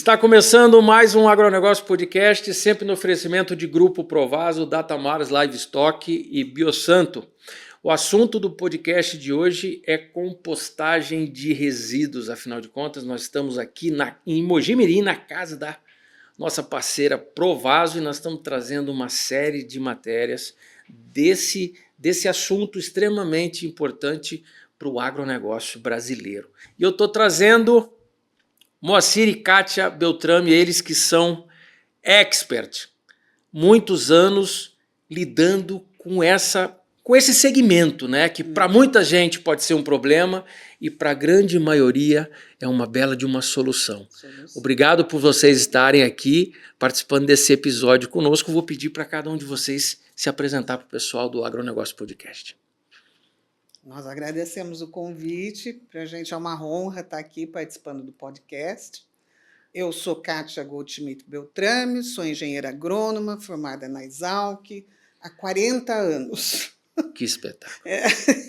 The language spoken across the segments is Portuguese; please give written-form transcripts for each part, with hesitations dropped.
Está começando mais um Agronegócio Podcast, sempre no oferecimento de Grupo Provaso, Datamares Livestock e Biosanto. O assunto do podcast de hoje é compostagem de resíduos. Afinal de contas, nós estamos aqui em Mojimirim, na casa da nossa parceira Provaso, e nós estamos trazendo uma série de matérias desse assunto extremamente importante para o agronegócio brasileiro. E eu estou trazendo Moacir e Kátia Beltrame, eles que são expert, muitos anos lidando com esse segmento, né? Que para muita gente pode ser um problema e para a grande maioria é uma bela de uma solução. Obrigado por vocês estarem aqui participando desse episódio conosco. Vou pedir para cada um de vocês se apresentar para o pessoal do Agronegócio Podcast. Nós agradecemos o convite, para a gente é uma honra estar aqui participando do podcast. Eu sou Kátia Goldschmidt Beltrame, sou engenheira agrônoma, formada na Exalc há 40 anos. Que espetáculo.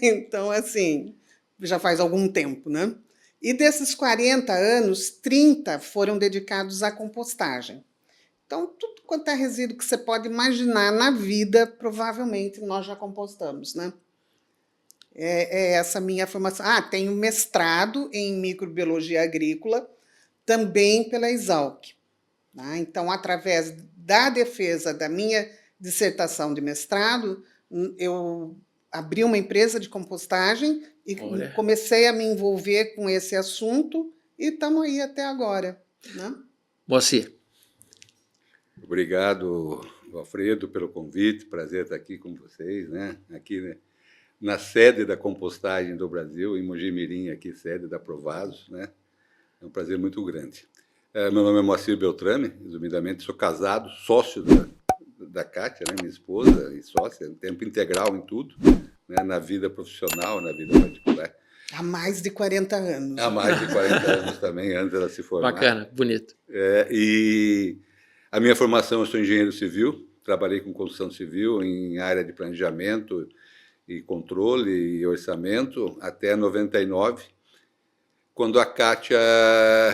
Então, assim, já faz algum tempo, né? E desses 40 anos, 30 foram dedicados à compostagem. Então, tudo quanto é resíduo que você pode imaginar na vida, provavelmente nós já compostamos, né? É essa minha formação. Tenho mestrado em microbiologia agrícola, também pela Exalc. Tá? Então, através da defesa da minha dissertação de mestrado, eu abri uma empresa de compostagem e comecei a me envolver com esse assunto e estamos aí até agora. Né? Moacir. Obrigado, Alfredo, pelo convite. Prazer estar aqui com vocês, né? Aqui, né? Na sede da compostagem do Brasil, em Mojimirim, aqui, sede da Provaso, né? É um prazer muito grande. Meu nome é Moacir Beltrame, resumidamente, sou casado, sócio da Kátia, né? Minha esposa e sócia, tempo integral em tudo, né? Na vida profissional, na vida particular. Há mais de 40 anos. Há mais de 40 anos também, antes dela se formar. Bacana, bonito. E a minha formação, eu sou engenheiro civil, trabalhei com construção civil em área de planejamento e controle e orçamento até 99, quando a Kátia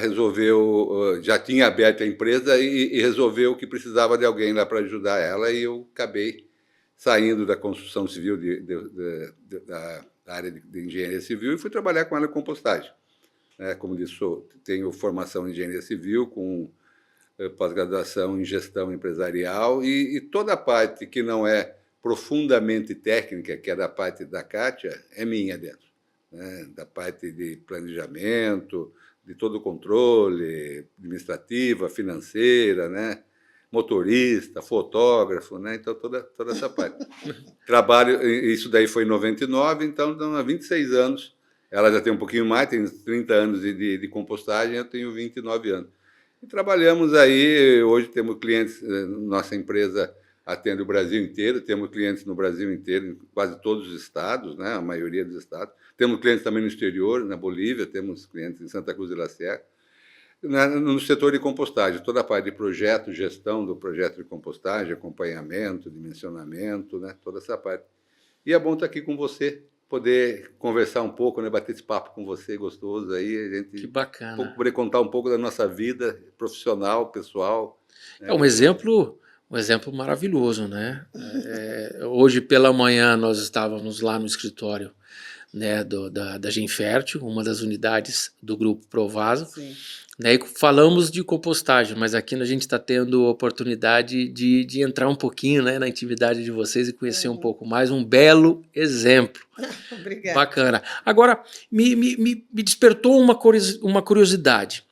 resolveu, já tinha aberto a empresa e resolveu que precisava de alguém lá para ajudar ela, e eu acabei saindo da construção civil, da área de engenharia civil, e fui trabalhar com ela em compostagem. Como disse, tenho formação em engenharia civil, com pós-graduação em gestão empresarial, e toda a parte que não é profundamente técnica, que é da parte da Kátia, é minha dentro, né? Da parte de planejamento, de todo o controle, administrativa, financeira, né? Motorista, fotógrafo, né? Então toda essa parte. Trabalho, isso daí foi em 99, então há 26 anos, ela já tem um pouquinho mais, tem 30 anos de compostagem, eu tenho 29 anos. E trabalhamos aí, hoje temos clientes, nossa empresa atende o Brasil inteiro, temos clientes no Brasil inteiro, em quase todos os estados, né? A maioria dos estados. Temos clientes também no exterior, na Bolívia, temos clientes em Santa Cruz de la Sierra. No setor de compostagem, toda a parte de projeto, gestão do projeto de compostagem, acompanhamento, dimensionamento, né? Toda essa parte. E é bom estar aqui com você, poder conversar um pouco, né? Bater esse papo com você, gostoso aí, a gente, que bacana. Poder contar um pouco da nossa vida profissional, pessoal. Né? É um exemplo maravilhoso, né? Hoje pela manhã nós estávamos lá no escritório, né, da Genfértil, uma das unidades do Grupo Provaso, né, e falamos de compostagem, mas aqui a gente está tendo a oportunidade de entrar um pouquinho, né, na intimidade de vocês e conhecer um pouco mais, um belo exemplo. Obrigada. Bacana. Agora, me despertou uma curiosidade.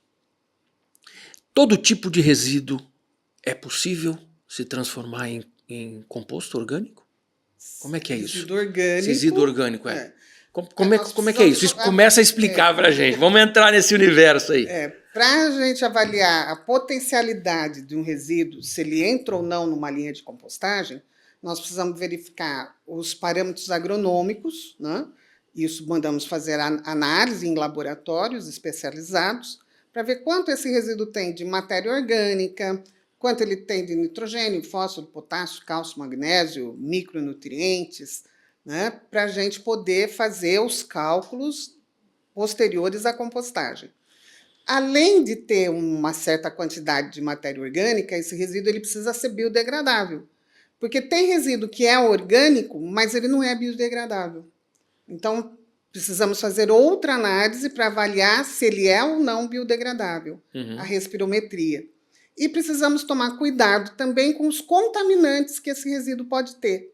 Todo tipo de resíduo é possível se transformar em composto orgânico? Como é que é isso? Resíduo orgânico. Como é que é isso? Isso começa a explicar para a gente. Vamos entrar nesse universo aí. Para a gente avaliar a potencialidade de um resíduo, se ele entra ou não numa linha de compostagem, nós precisamos verificar os parâmetros agronômicos, né? Isso mandamos fazer análise em laboratórios especializados para ver quanto esse resíduo tem de matéria orgânica, quanto ele tem de nitrogênio, fósforo, potássio, cálcio, magnésio, micronutrientes, né, para a gente poder fazer os cálculos posteriores à compostagem. Além de ter uma certa quantidade de matéria orgânica, esse resíduo ele precisa ser biodegradável. Porque tem resíduo que é orgânico, mas ele não é biodegradável. Então, precisamos fazer outra análise para avaliar se ele é ou não biodegradável, a respirometria. E precisamos tomar cuidado também com os contaminantes que esse resíduo pode ter,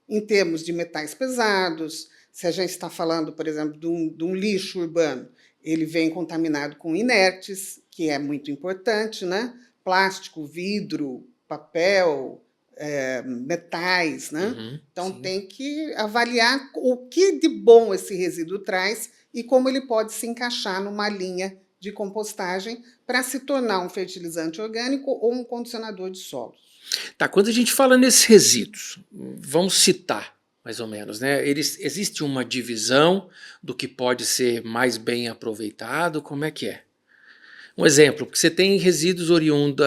em termos de metais pesados. Se a gente está falando, por exemplo, de um lixo urbano, ele vem contaminado com inertes, que é muito importante, né? Plástico, vidro, papel, metais, né? Então, sim. tem que avaliar o que de bom esse resíduo traz e como ele pode se encaixar numa linha de compostagem para se tornar um fertilizante orgânico ou um condicionador de solos. Tá, quando a gente fala nesses resíduos, vamos citar mais ou menos, né? Existe uma divisão do que pode ser mais bem aproveitado? Como é que é? Um exemplo, porque você tem resíduos oriundos,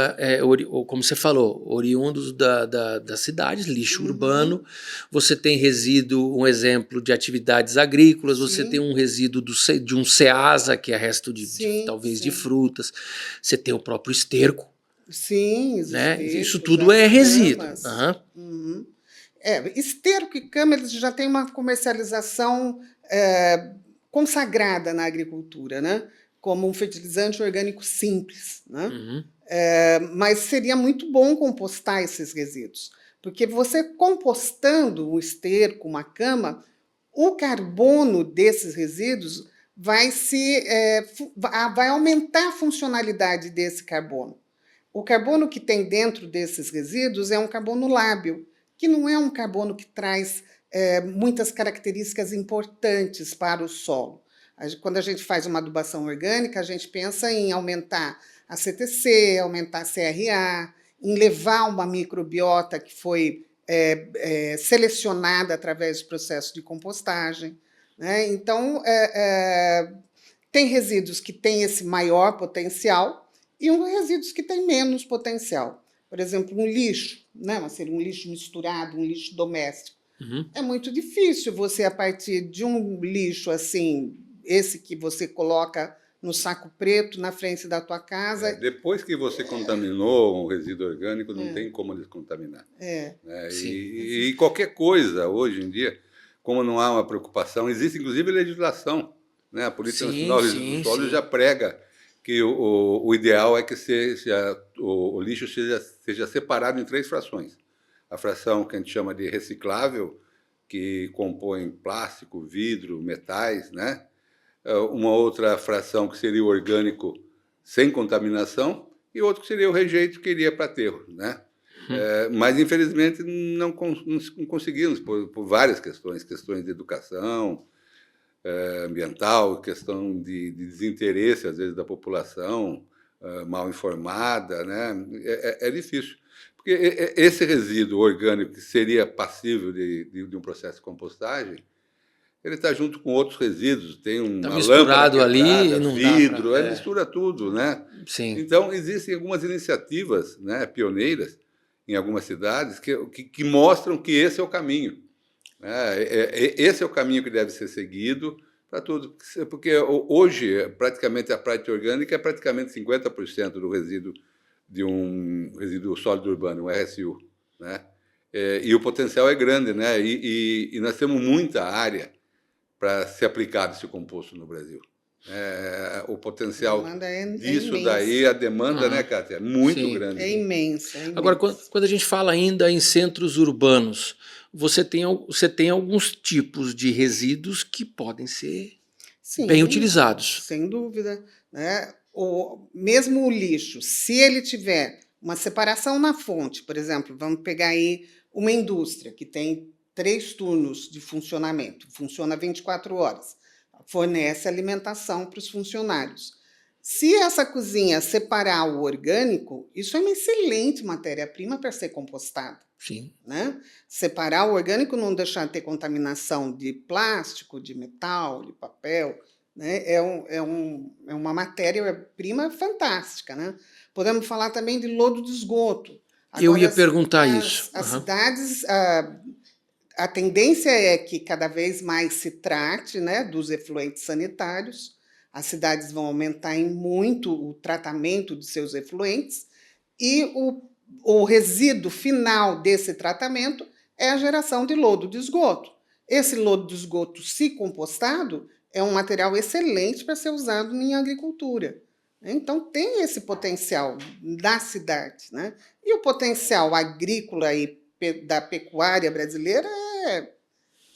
como você falou, oriundos das cidades, lixo urbano, você tem resíduo, um exemplo de atividades agrícolas, você tem um resíduo de um ceasa, que é resto talvez de frutas, você tem o próprio esterco. Sim, Né? estercos, Isso tudo é resíduo. Esterco e cama eles já têm uma comercialização consagrada na agricultura, né? Como um fertilizante orgânico simples. Né? Mas seria muito bom compostar esses resíduos, porque você compostando um esterco, uma cama, o carbono desses resíduos vai aumentar a funcionalidade desse carbono. O carbono que tem dentro desses resíduos é um carbono lábil, que não é um carbono que traz muitas características importantes para o solo. Quando a gente faz uma adubação orgânica, a gente pensa em aumentar a CTC, aumentar a CRA, em levar uma microbiota que foi selecionada através do processo de compostagem. Né? Então, tem resíduos que têm esse maior potencial, e resíduos que têm menos potencial. Por exemplo, um lixo, né? Um lixo misturado, um lixo doméstico. É muito difícil você, a partir de um lixo assim, esse que você coloca no saco preto na frente da tua casa. Depois que você contaminou um resíduo orgânico, não tem como descontaminar. Né? E qualquer coisa, hoje em dia, como não há uma preocupação, existe inclusive legislação. Né? A Polícia Nacional de Resíduos Sólidos já prega que o ideal é que o lixo seja separado em 3 frações. A fração que a gente chama de reciclável, que compõe plástico, vidro, metais, né? Uma outra fração que seria o orgânico sem contaminação e outro que seria o rejeito que iria para aterro. Né? Mas, infelizmente, não conseguimos, por várias questões de educação, ambiental, questão de desinteresse, às vezes, da população mal informada, né? É difícil. Porque esse resíduo orgânico que seria passível de um processo de compostagem, ele está junto com outros resíduos, tem uma misturado lâmpada quebrada, ali, não vidro, dá pra, mistura tudo. Né? Sim. Então, existem algumas iniciativas, né, pioneiras em algumas cidades que mostram que esse é o caminho. Esse é o caminho que deve ser seguido para tudo, porque hoje praticamente a prática orgânica é praticamente 50% do resíduo de um resíduo sólido urbano, um RSU, né? E o potencial é grande, né? E nós temos muita área para ser aplicado esse composto no Brasil. O potencial disso daí, a demanda, né, Kátia, é muito grande. É imensa. Agora, quando a gente fala ainda em centros urbanos, você tem alguns tipos de resíduos que podem ser bem utilizados. Sem dúvida. Né? Mesmo o lixo, se ele tiver uma separação na fonte, por exemplo, vamos pegar aí uma indústria que tem 3 turnos de funcionamento, funciona 24 horas, fornece alimentação para os funcionários. Se essa cozinha separar o orgânico, isso é uma excelente matéria-prima para ser compostada. Sim. Né? Separar o orgânico, não deixar de ter contaminação de plástico, de metal, de papel, né? É uma matéria-prima fantástica. Né? Podemos falar também de lodo de esgoto. Agora, eu ia perguntar isso. As cidades, a tendência é que cada vez mais se trate, né, dos efluentes sanitários. As cidades vão aumentar em muito o tratamento de seus efluentes e o resíduo final desse tratamento é a geração de lodo de esgoto. Esse lodo de esgoto, se compostado, é um material excelente para ser usado em agricultura. Então, tem esse potencial da cidade, né? E o potencial agrícola e da pecuária brasileira é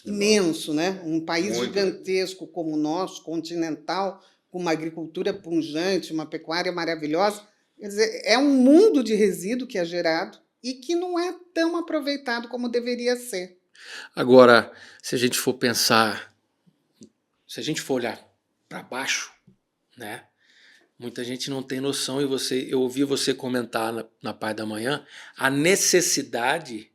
imenso, né? Um país Muito. gigantesco como o nosso, continental, com uma agricultura pujante, uma pecuária maravilhosa. Quer dizer, é um mundo de resíduo que é gerado e que não é tão aproveitado como deveria ser. Agora, se a gente for pensar, se a gente for olhar para baixo, né? Muita gente não tem noção, e eu ouvi você comentar na parte da manhã a necessidade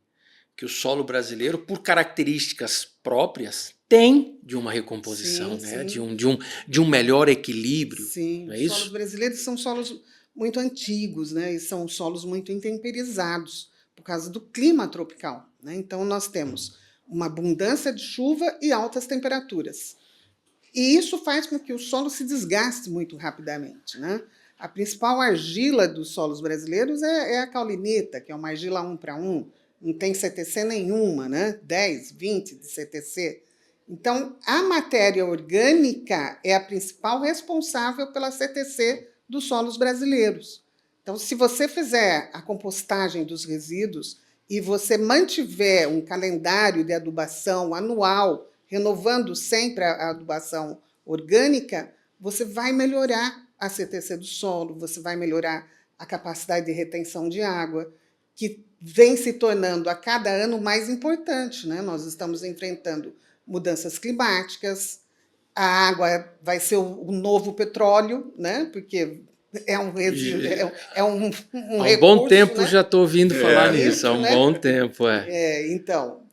que o solo brasileiro, por características próprias, tem de uma recomposição, Sim, né? sim. De um melhor equilíbrio. Sim, Não é os solos isso? brasileiros são solos muito antigos, né? E são solos muito intemperizados por causa do clima tropical, né? Então, nós temos uma abundância de chuva e altas temperaturas. E isso faz com que o solo se desgaste muito rapidamente, né? A principal argila dos solos brasileiros é a caulinita, que é uma argila 1:1, não tem CTC nenhuma, né? 10, 20 de CTC. Então, a matéria orgânica é a principal responsável pela CTC dos solos brasileiros. Então, se você fizer a compostagem dos resíduos e você mantiver um calendário de adubação anual, renovando sempre a adubação orgânica, você vai melhorar a CTC do solo, você vai melhorar a capacidade de retenção de água, que vem se tornando a cada ano mais importante, né? Nós estamos enfrentando mudanças climáticas, a água vai ser o novo petróleo, né? Porque é um resíduo, um Há um bom recurso, tempo né? já estou ouvindo falar nisso, há Isso, um né? bom tempo, é. Então,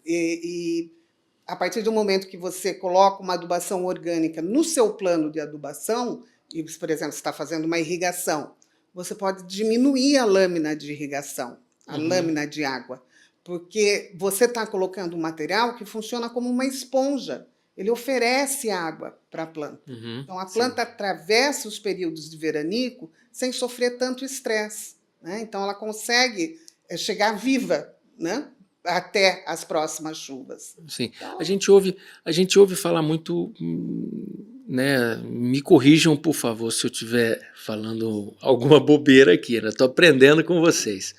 a partir do momento que você coloca uma adubação orgânica no seu plano de adubação, e, por exemplo, você está fazendo uma irrigação, você pode diminuir a lâmina de irrigação, a lâmina de água, porque você está colocando um material que funciona como uma esponja. Ele oferece água para a planta. Então, a planta atravessa os períodos de veranico sem sofrer tanto estresse, né? Então, ela consegue chegar viva, né? Até as próximas chuvas. Sim. A gente ouve falar muito, né? Me corrijam, por favor, se eu estiver falando alguma bobeira aqui, né? Estou aprendendo com vocês.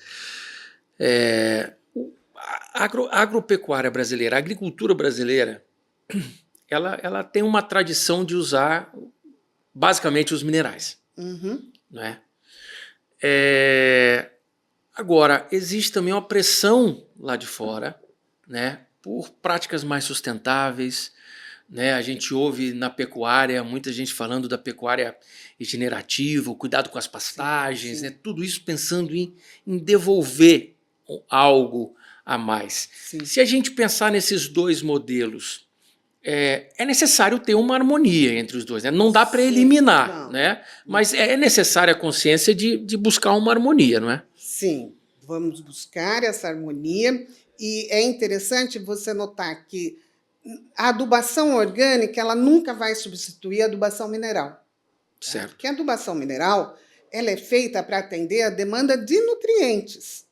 A agropecuária brasileira, a agricultura brasileira, ela tem uma tradição de usar basicamente os minerais. Né? Agora, existe também uma pressão lá de fora, né, por práticas mais sustentáveis. Né? A gente ouve na pecuária muita gente falando da pecuária regenerativa, o cuidado com as pastagens, Sim. né? Tudo isso pensando em devolver algo a mais. Sim. Se a gente pensar nesses dois modelos, é necessário ter uma harmonia entre os dois. Né? Não dá para eliminar, né? Mas é necessária a consciência de buscar uma harmonia, não é? Sim, vamos buscar essa harmonia. E é interessante você notar que a adubação orgânica ela nunca vai substituir a adubação mineral. Certo. Porque a adubação mineral ela é feita para atender a demanda de nutrientes.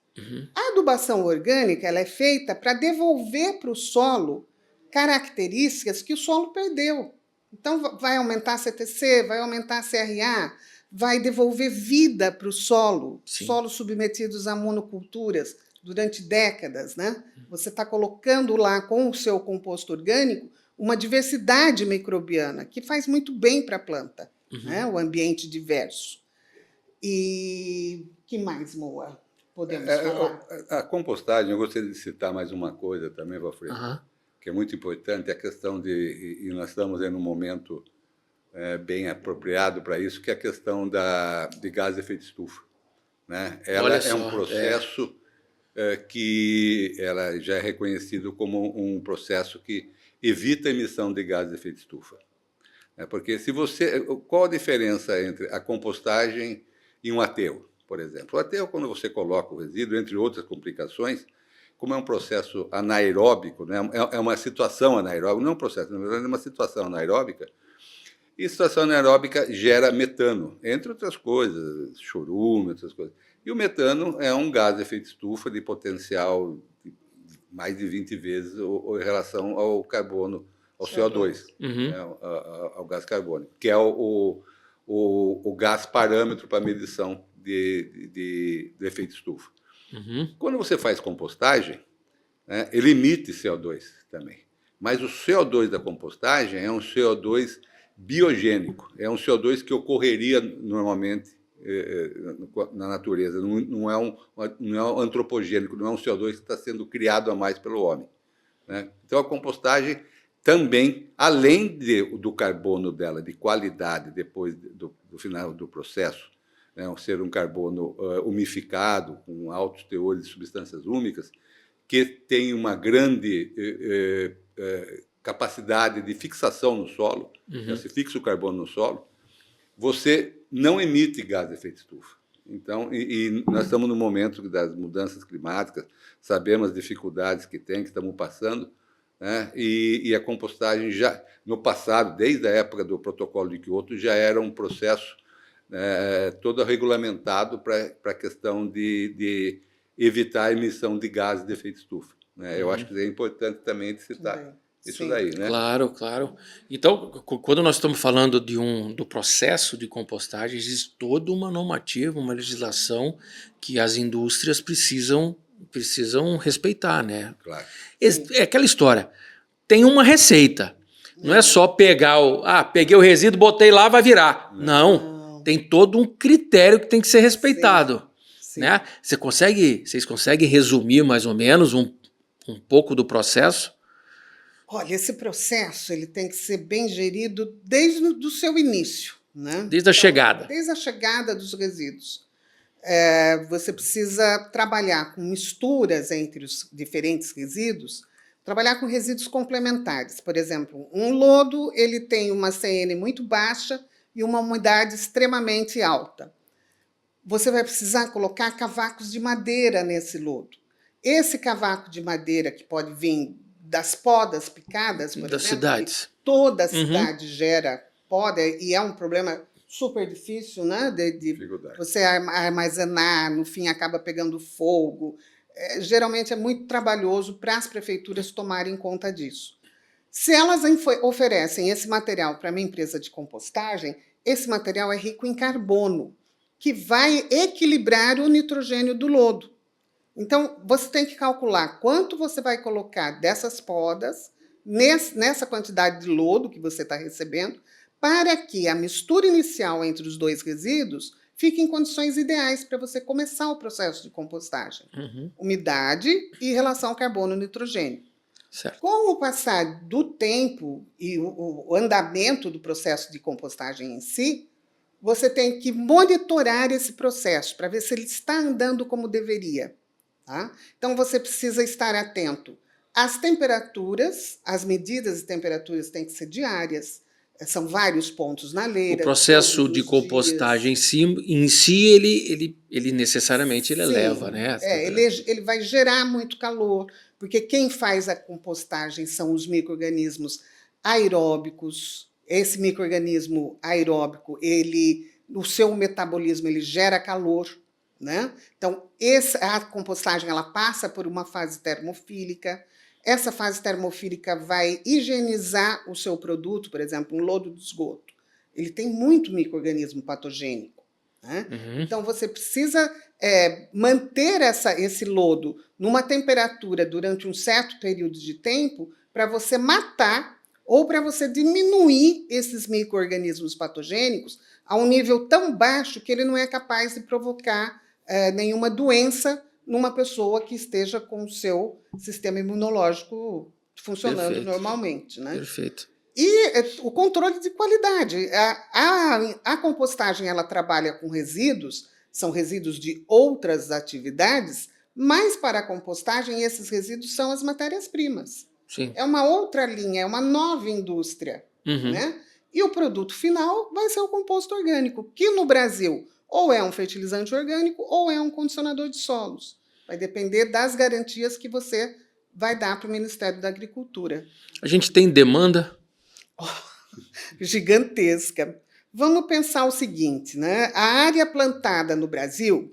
A adubação orgânica ela é feita para devolver para o solo características que o solo perdeu. Então, vai aumentar a CTC, vai aumentar a CRA, vai devolver vida para o solo, solos submetidos a monoculturas durante décadas, né? Você está colocando lá com o seu composto orgânico uma diversidade microbiana que faz muito bem para a planta, né? O ambiente diverso. E que mais, Moa, podemos falar? A compostagem, eu gostaria de citar mais uma coisa também, Valfredo, que é muito importante, a questão e nós estamos em um momento bem apropriado para isso, que é a questão de gás de efeito estufa. Né? Ela é um processo que ela já é reconhecido como um processo que evita a emissão de gás de efeito estufa. Porque qual a diferença entre a compostagem e um aterro, por exemplo? O aterro, quando você coloca o resíduo, entre outras complicações, como é um processo anaeróbico, né? É uma situação anaeróbica, não é um processo, na verdade é uma situação anaeróbica, E situação anaeróbica gera metano, entre outras coisas, chorume, outras coisas. E o metano é um gás de efeito estufa de potencial de mais de 20 vezes em relação ao carbono, ao CO2, né, ao gás carbônico, que é o gás parâmetro para medição de efeito estufa. Quando você faz compostagem, né, ele emite CO2 também. Mas o CO2 da compostagem é um CO2 biogênico, é um CO2 que ocorreria normalmente na natureza, não é um antropogênico, não é um CO2 que está sendo criado a mais pelo homem, né? Então a compostagem também, além do carbono dela, de qualidade, depois do final do processo, né, ser um carbono umificado, com altos teores de substâncias úmicas, que tem uma grande capacidade de fixação no solo, então, se fixa o carbono no solo, você não emite gás de efeito estufa. Então, e nós estamos no momento das mudanças climáticas, sabemos as dificuldades que estamos passando, né? E a compostagem já, no passado, desde a época do protocolo de Kyoto, já era um processo todo regulamentado para a questão de evitar a emissão de gases de efeito estufa, né? Eu acho que é importante também de citar isso daí, né? Claro, claro. Então, quando nós estamos falando do processo de compostagem, existe toda uma normativa, uma legislação que as indústrias precisam respeitar, né? Claro. É aquela história. Tem uma receita. Não é só pegar peguei o resíduo, botei lá, vai virar. Não. Tem todo um critério que tem que ser respeitado. Sim. Né? Vocês conseguem resumir mais ou menos um pouco do processo? Olha, esse processo ele tem que ser bem gerido desde o seu início, né? Desde a chegada. Desde a chegada dos resíduos. Você precisa trabalhar com misturas entre os diferentes resíduos, trabalhar com resíduos complementares. Por exemplo, um lodo ele tem uma CN muito baixa e uma umidade extremamente alta. Você vai precisar colocar cavacos de madeira nesse lodo. Esse cavaco de madeira que pode vir das podas picadas, por das exemplo, cidades. Toda a cidade gera poda e é um problema super difícil, né? De você armazenar, no fim acaba pegando fogo. Geralmente é muito trabalhoso para as prefeituras tomarem conta disso. Se elas oferecem esse material para uma empresa de compostagem, esse material é rico em carbono, que vai equilibrar o nitrogênio do lodo. Então, você tem que calcular quanto você vai colocar dessas podas nessa quantidade de lodo que você está recebendo, para que a mistura inicial entre os dois resíduos fique em condições ideais para você começar o processo de compostagem. Umidade e relação carbono-nitrogênio. Certo. Com o passar do tempo e o andamento do processo de compostagem em si, você tem que monitorar esse processo para ver se ele está andando como deveria. Tá? Então, você precisa estar atento às temperaturas, as medidas de temperaturas têm que ser diárias, são vários pontos na leira. O processo de compostagem em si ele necessariamente ele eleva, né? Ele vai gerar muito calor, porque quem faz a compostagem são os micro-organismos aeróbicos. Esse micro-organismo aeróbico, o seu metabolismo ele gera calor. Né? Então, a compostagem ela passa por uma fase termofílica. Essa fase termofílica vai higienizar o seu produto, por exemplo, um lodo de esgoto. Ele tem muito micro-organismo patogênico. Né? Então, você precisa manter esse lodo numa temperatura durante um certo período de tempo para você matar ou para você diminuir esses micro-organismos patogênicos a um nível tão baixo que ele não é capaz de provocar nenhuma doença numa pessoa que esteja com o seu sistema imunológico funcionando normalmente. Né? Perfeito. E o controle de qualidade. A compostagem ela trabalha com resíduos, são resíduos de outras atividades, mas para a compostagem esses resíduos são as matérias-primas. É uma outra linha, é uma nova indústria. Né? E o produto final vai ser o composto orgânico, que no Brasil ou é um fertilizante orgânico ou é um condicionador de solos. Vai depender das garantias que você vai dar para o Ministério da Agricultura. A gente tem demanda? gigantesca. Vamos pensar o seguinte, né? A área plantada no Brasil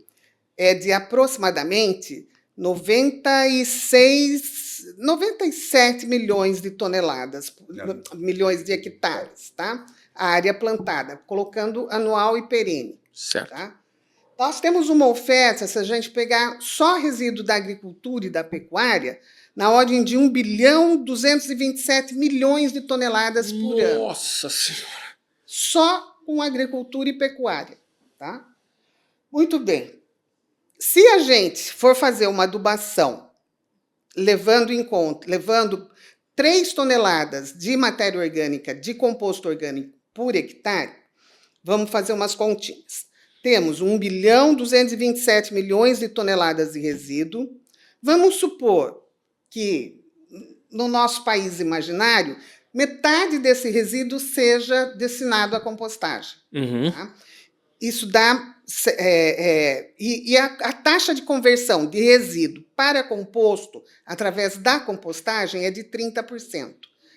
é de aproximadamente 97 milhões de toneladas, milhões de hectares, tá? A área plantada, colocando anual e perene. Certo. Tá? Nós temos uma oferta, se a gente pegar só resíduo da agricultura e da pecuária, na ordem de 1,227 bilhão de toneladas por ano. Nossa Senhora! Só com agricultura e pecuária. Tá? Muito bem. Se a gente for fazer uma adubação, levando 3 toneladas de matéria orgânica, de composto orgânico por hectare, vamos fazer umas continhas. Temos 1,227 bilhão de toneladas de resíduo. Vamos supor que, no nosso país imaginário, metade desse resíduo seja destinado à compostagem. Uhum. Tá? Isso dá... a taxa de conversão de resíduo para composto, através da compostagem, é de 30%.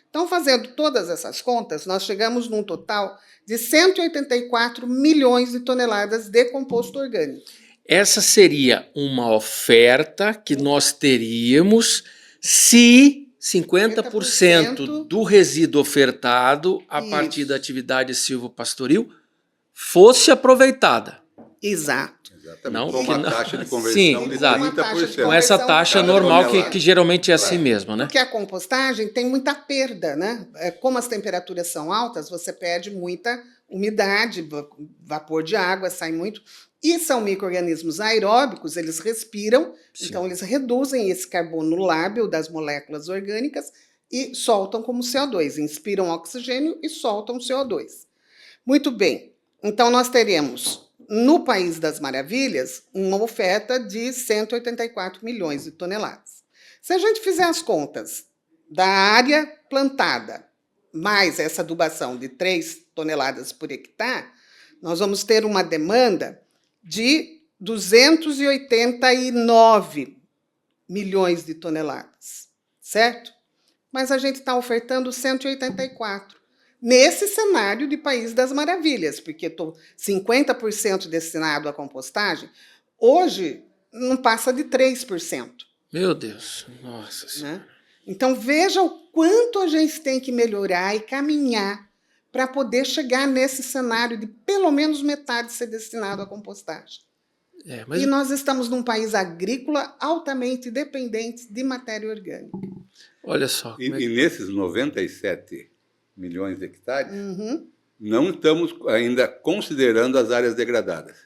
Então, fazendo todas essas contas, nós chegamos num total de 184 milhões de toneladas de composto orgânico. Essa seria uma oferta que nós teríamos se 50% do resíduo ofertado a partir da atividade silvopastoril fosse aproveitada. Exato. Exatamente. Não, com uma taxa de conversão sim, de exato. 30%. Com essa taxa Cada normal tonelada. que geralmente é assim mesmo, né? Porque a compostagem tem muita perda, né? Como as temperaturas são altas, você perde muita umidade, vapor de água sai muito. E são micro-organismos aeróbicos, eles respiram, Sim. então eles reduzem esse carbono lábil das moléculas orgânicas e soltam como CO2, inspiram oxigênio e soltam CO2. Muito bem, então nós teremos, no País das Maravilhas, uma oferta de 184 milhões de toneladas. Se a gente fizer as contas da área plantada, mais essa adubação de 3 toneladas por hectare, nós vamos ter uma demanda de 289 milhões de toneladas, certo? Mas a gente está ofertando 184. Nesse cenário de País das Maravilhas, porque 50% destinado à compostagem, hoje não passa de 3%. Meu Deus, nossa Senhora. Né? Então, veja o quanto a gente tem que melhorar e caminhar para poder chegar nesse cenário de pelo menos metade ser destinado à compostagem. E nós estamos num país agrícola altamente dependente de matéria orgânica. Olha só. E nesses 97 milhões de hectares, não estamos ainda considerando as áreas degradadas.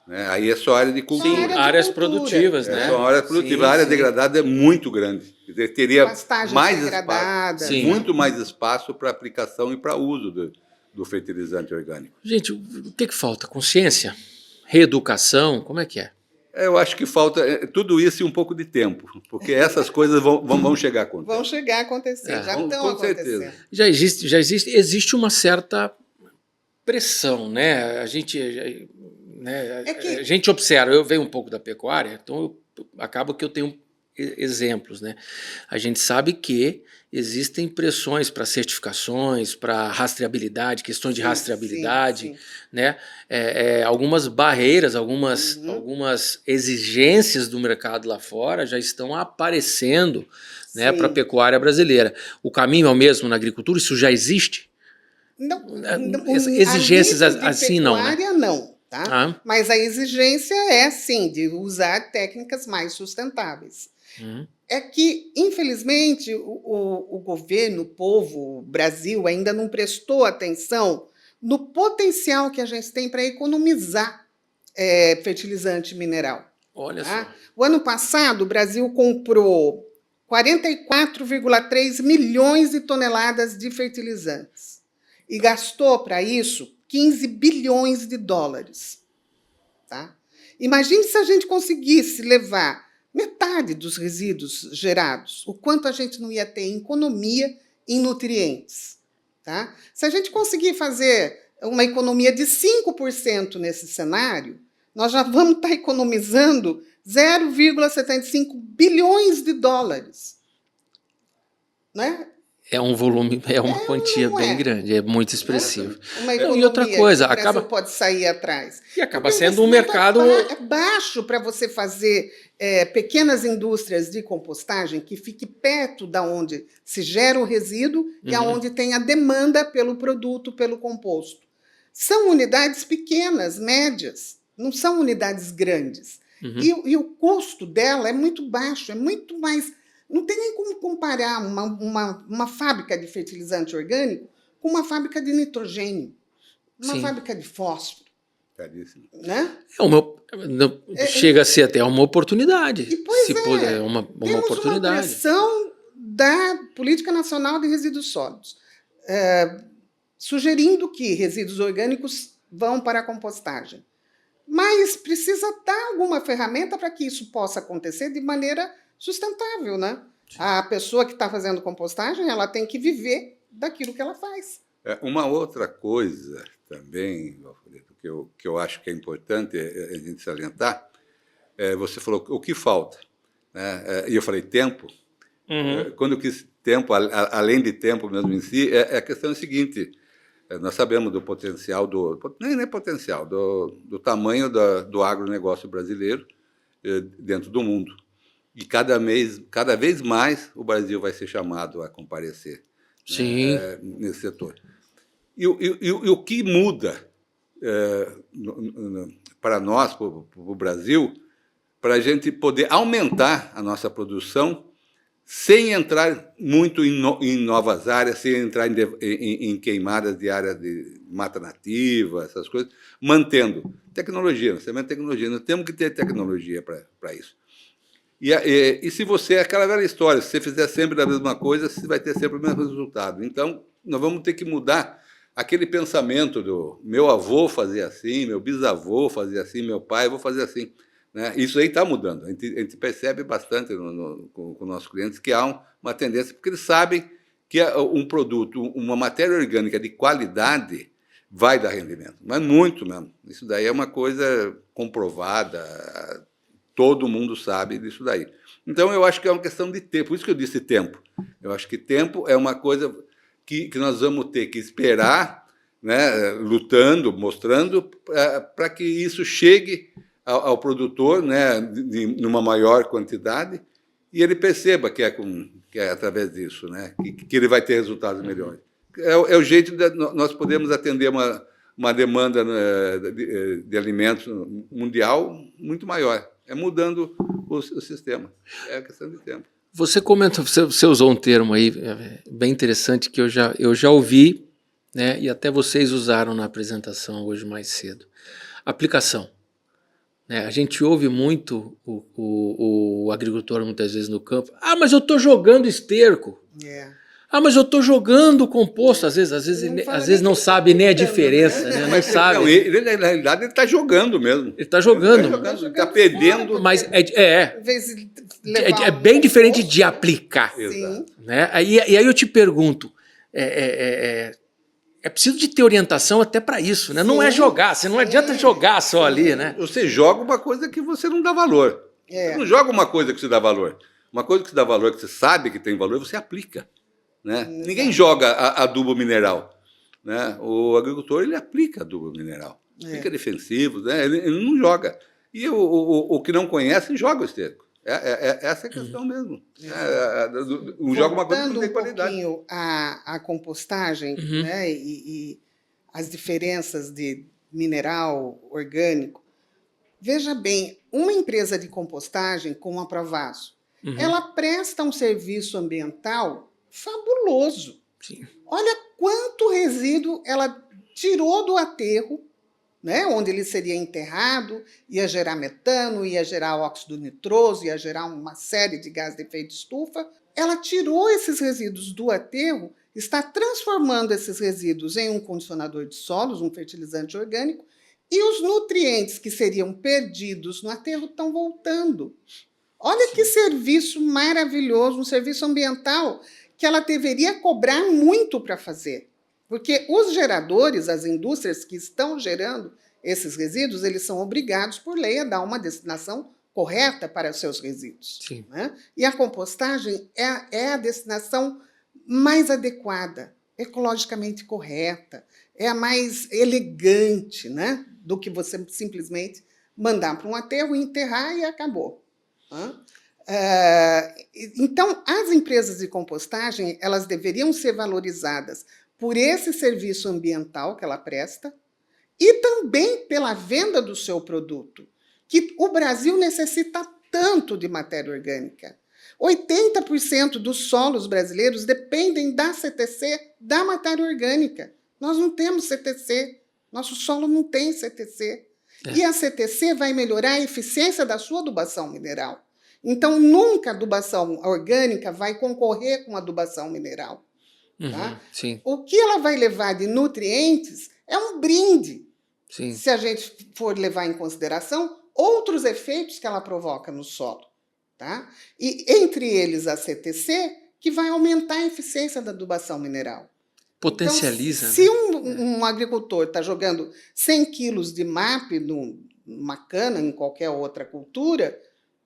Né? Aí é só área de cultura. Sim, áreas produtivas, né? É só área produtiva. A área degradada é muito grande. Quer dizer, teria mais espaço, muito mais espaço para aplicação e para uso do fertilizante orgânico. Gente, o que falta? Consciência? Reeducação? Como é que é? Eu acho que falta tudo isso e um pouco de tempo, porque essas coisas vão chegar a acontecer. Vão chegar a acontecer, já estão acontecendo. Existe uma certa pressão, né? A gente observa, eu venho um pouco da pecuária, então acaba que eu tenho exemplos, né? A gente sabe que existem pressões para certificações, para rastreabilidade, questões de rastreabilidade, sim. Né? Algumas barreiras, algumas exigências do mercado lá fora já estão aparecendo, né, para a pecuária brasileira. O caminho é o mesmo na agricultura? Isso já existe? Não, exigências assim não, né? Não, tá? Mas a exigência é, sim, de usar técnicas mais sustentáveis. É que, infelizmente, o governo, o povo, o Brasil ainda não prestou atenção no potencial que a gente tem para economizar fertilizante mineral. Olha só. O ano passado, o Brasil comprou 44,3 milhões de toneladas de fertilizantes e gastou para isso 15 bilhões de dólares. Tá? Imagine se a gente conseguisse levar metade dos resíduos gerados, o quanto a gente não ia ter em economia em nutrientes. Tá? Se a gente conseguir fazer uma economia de 5% nesse cenário, nós já vamos estar economizando 0,75 bilhões de dólares. Né? É um volume, é uma quantia não bem é? grande, é muito expressivo. Uma Não, economia e outra coisa, que o Brasil acaba pode sair atrás. e acaba Porque o sendo um investimento mercado. é baixo para você fazer pequenas indústrias de compostagem que fique perto da onde se gera o resíduo e Uhum. aonde tem a demanda pelo produto, pelo composto. São unidades pequenas, médias, não são unidades grandes. Uhum. E o custo dela é muito baixo, é muito mais. Não tem nem como comparar uma fábrica de fertilizante orgânico com uma fábrica de nitrogênio, uma Sim. fábrica de fósforo, Caríssimo. né? Chega a ser até uma oportunidade. E, pois se puder, uma temos oportunidade. uma pressão da Política Nacional de Resíduos Sólidos, sugerindo que resíduos orgânicos vão para a compostagem. Mas precisa dar alguma ferramenta para que isso possa acontecer de maneira sustentável, né? A pessoa que está fazendo compostagem, ela tem que viver daquilo que ela faz. Uma outra coisa também, Valfredo, que eu acho que é importante a gente salientar, você falou o que falta, né? E eu falei tempo. Uhum. Quando eu quis tempo, além de tempo mesmo em si, a questão é a seguinte: nós sabemos do potencial, nem potencial, do tamanho do agronegócio brasileiro dentro do mundo. E cada vez mais o Brasil vai ser chamado a comparecer, Sim. nesse setor. E o que muda para nós, para o Brasil, para a gente poder aumentar a nossa produção sem entrar muito em novas áreas, sem entrar em queimadas de áreas de mata nativa, essas coisas, mantendo tecnologia, nós temos tecnologia, nós temos que ter tecnologia para isso. E se você, é aquela velha história, se você fizer sempre a mesma coisa, você vai ter sempre o mesmo resultado. Então, nós vamos ter que mudar aquele pensamento do meu avô fazia assim, meu bisavô fazia assim, meu pai, eu vou fazer assim. Né? Isso aí está mudando. A gente percebe bastante com nossos clientes que há uma tendência, porque eles sabem que um produto, uma matéria orgânica de qualidade vai dar rendimento. Mas muito mesmo. Isso daí é uma coisa comprovada, todo mundo sabe disso daí. Então, eu acho que é uma questão de tempo. Por isso que eu disse tempo. Eu acho que tempo é uma coisa que nós vamos ter que esperar, né, lutando, mostrando, para que isso chegue ao produtor, né, numa maior quantidade, e ele perceba que é através disso, né, que ele vai ter resultados melhores. É o jeito de nós podemos atender uma demanda de alimentos mundial muito maior. É mudando o sistema. É questão de tempo. Você comenta, você usou um termo aí bem interessante que eu já ouvi, né, e até vocês usaram na apresentação hoje mais cedo. Aplicação. A gente ouve muito o agricultor muitas vezes no campo. Ah, mas eu estou jogando esterco. Ah, mas eu estou jogando composto. Às vezes não sabe nem a diferença, né? Não sabe. Não, ele, na realidade, ele está jogando mesmo. Ele está jogando. Ele está perdendo. Mas é bem diferente de aplicar. Sim. Né? E aí eu te pergunto, é preciso de ter orientação até para isso, né? Não é jogar, você não adianta jogar só ali, né? Você joga uma coisa que você não dá valor. Você não joga uma coisa que você dá valor. Uma coisa que você dá valor, que você sabe que tem valor, você aplica. Né? Ninguém joga adubo mineral. Né? O agricultor, ele aplica adubo mineral. Fica defensivo, né? Ele não joga. E o que não conhece, joga o esterco. Essa é a questão mesmo. Joga uma coisa que não tem qualidade. Um pouquinho a compostagem, né, e as diferenças de mineral, orgânico. Veja bem, uma empresa de compostagem, como a Provaso, ela presta um serviço ambiental fabuloso. Sim. Olha quanto resíduo ela tirou do aterro, né, onde ele seria enterrado, ia gerar metano, ia gerar óxido nitroso, ia gerar uma série de gases de efeito estufa. Ela tirou esses resíduos do aterro, está transformando esses resíduos em um condicionador de solos, um fertilizante orgânico, e os nutrientes que seriam perdidos no aterro estão voltando. Olha que serviço maravilhoso, um serviço ambiental que ela deveria cobrar muito para fazer. Porque os geradores, as indústrias que estão gerando esses resíduos, eles são obrigados por lei a dar uma destinação correta para os seus resíduos. Sim. Né? E a compostagem é a destinação mais adequada, ecologicamente correta, é a mais elegante, né, do que você simplesmente mandar para um aterro, enterrar e acabou. Tá? Então, as empresas de compostagem, elas deveriam ser valorizadas por esse serviço ambiental que ela presta e também pela venda do seu produto, que o Brasil necessita tanto de matéria orgânica. 80% dos solos brasileiros dependem da CTC, da matéria orgânica. Nós não temos CTC, nosso solo não tem CTC. E a CTC vai melhorar a eficiência da sua adubação mineral. Então, nunca a adubação orgânica vai concorrer com a adubação mineral. Tá? Sim. O que ela vai levar de nutrientes é um brinde, Sim. se a gente for levar em consideração outros efeitos que ela provoca no solo. Tá? E entre eles a CTC, que vai aumentar a eficiência da adubação mineral. Potencializa. Então, se um agricultor está jogando 100 quilos de MAP numa cana, em qualquer outra cultura,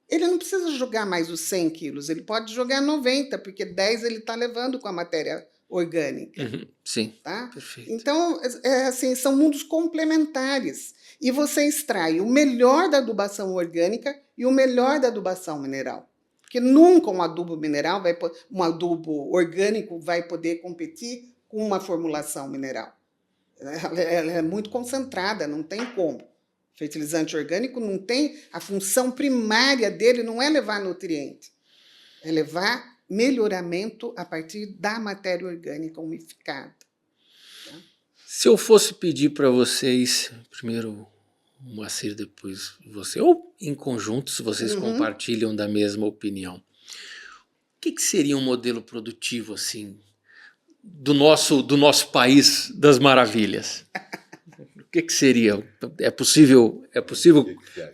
ele não precisa jogar mais os 100 quilos, ele pode jogar 90, porque 10 ele está levando com a matéria orgânica. Sim, tá? Perfeito. Então, assim, são mundos complementares. E você extrai o melhor da adubação orgânica e o melhor da adubação mineral. Porque nunca um adubo mineral, um adubo orgânico vai poder competir com uma formulação mineral. Ela é muito concentrada, não tem como. Fertilizante orgânico não tem, a função primária dele não é levar nutriente, é levar melhoramento a partir da matéria orgânica umificada. Tá? Se eu fosse pedir para vocês, primeiro o Moacir, depois você, ou em conjunto, se vocês compartilham da mesma opinião, o que seria um modelo produtivo assim do nosso país das maravilhas? O que seria? É possível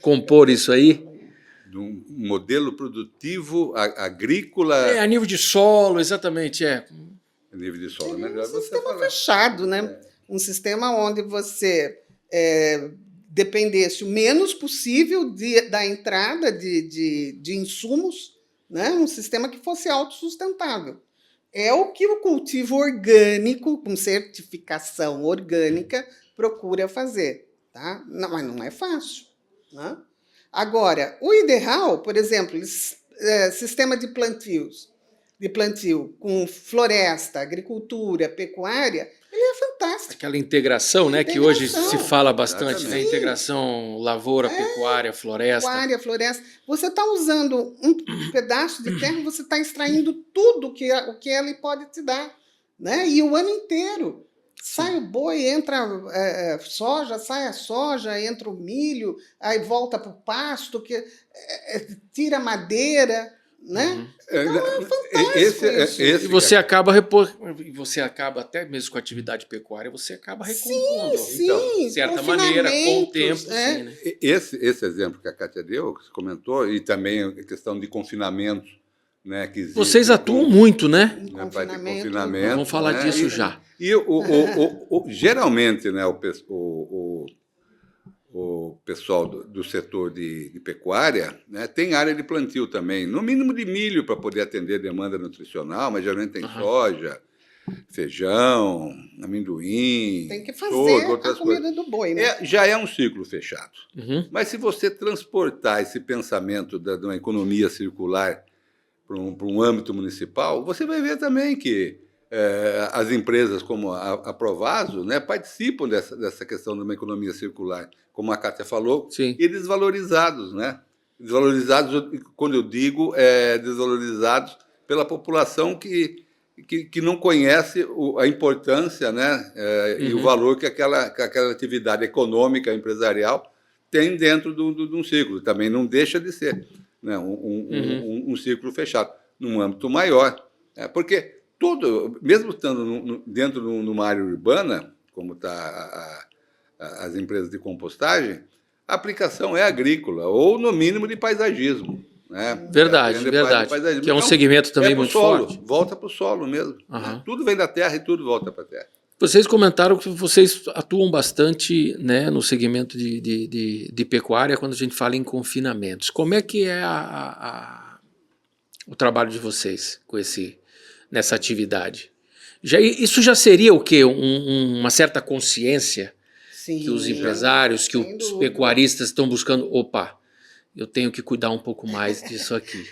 compor isso aí? De um modelo produtivo agrícola. A nível de solo, exatamente. A nível de solo, melhor você sistema falar. Fechado, né? Um sistema onde você dependesse o menos possível da entrada de insumos, né? Um sistema que fosse autossustentável. É o que o cultivo orgânico, com certificação orgânica, procura fazer. Tá? Não, mas não é fácil. Né? Agora, o ideal, por exemplo, sistema de plantio com floresta, agricultura, pecuária, ele é fantástico. Aquela integração, né, que hoje se fala bastante, né? Integração lavoura, pecuária, floresta. Pecuária, floresta. Você está usando um pedaço de terra, você está extraindo tudo o que ela pode te dar. Né? E o ano inteiro. Sai o boi, entra soja, sai a soja, entra o milho, aí volta para o pasto, tira madeira, né? Então é fantástico isso. E você acaba até mesmo com a atividade pecuária, você acaba recompondo. Sim, então, de certa maneira, com o tempo. Sim, né? Esse exemplo que a Kátia deu, que você comentou, e também a questão de confinamento, né, que existe, vocês atuam muito, né? Confinamento. Vamos falar disso já. E geralmente, né, o pessoal do setor de pecuária, né, tem área de plantio também, no mínimo de milho para poder atender a demanda nutricional, mas geralmente tem soja, feijão, amendoim, tem que fazer a comida do boi, né? Já é um ciclo fechado. Mas se você transportar esse pensamento de uma economia circular para um âmbito municipal, você vai ver também que as empresas como a Provaso, né, participam dessa questão de uma economia circular, como a Kátia falou, Sim. E desvalorizados, né? Desvalorizados, quando eu digo, desvalorizados pela população que não conhece a importância, né, e o valor que aquela atividade econômica, empresarial, tem dentro de um ciclo. Também não deixa de ser, né, um ciclo fechado, num âmbito maior. Porque mesmo estando dentro de uma área urbana, como está as empresas de compostagem, a aplicação é agrícola, ou no mínimo de paisagismo. Né? Verdade. Que é um segmento também muito forte. Volta para o solo mesmo. Né? Tudo vem da terra e tudo volta para a terra. Vocês comentaram que vocês atuam bastante, né, no segmento de pecuária quando a gente fala em confinamentos. Como é que é o trabalho de vocês com esse nessa atividade. Isso já seria o quê? Uma certa consciência Sim, que os empresários, que sem os dúvida. pecuaristas estão buscando? Opa, eu tenho que cuidar um pouco mais disso aqui.